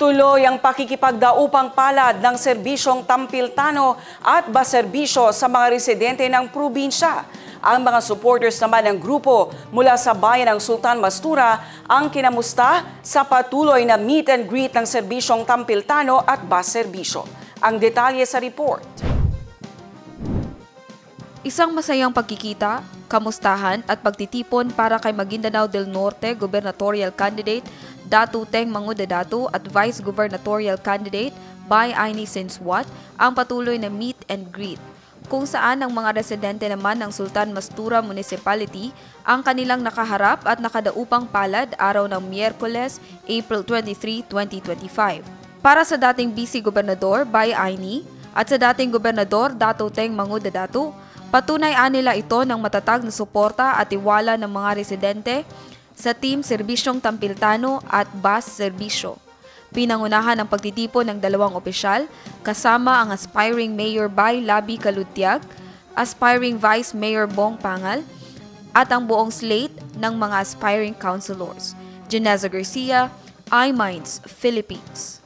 Tuloy ang pakikipagdaupang palad ng serbisyong Tampiltano at baserbisyo sa mga residente ng probinsya. Ang mga supporters naman ng grupo mula sa bayan ng Sultan Mastura ang kinamusta sa patuloy na meet and greet ng serbisyong Tampiltano at baserbisyo. Ang detalye sa report. Isang masayang pagkikita, kamustahan at pagtitipon para kay Maguindanao del Norte gubernatorial candidate Datu Teng Manguda Datu at Vice Gubernatorial candidate Bay Aini Sinswat ang patuloy na meet and greet, kung saan ang mga residente naman ng Sultan Mastura Municipality ang kanilang nakaharap at nakadaupang palad araw ng Miyerkules, April 23, 2025. Para sa dating Vice Gobernador Bay Aini at sa dating Gobernador Datu Teng Manguda Datu, patunay nila ito ng matatag na suporta at tiwala ng mga residente sa Team Serbisyong Tampiltano at Bus Serbisyo. Pinangunahan ang pagtitipon ng dalawang opisyal kasama ang aspiring Mayor Bay Labi Kalutiag, aspiring Vice Mayor Bong Pangal at ang buong slate ng mga aspiring councilors. Janeza Garcia, iMinds, Philippines.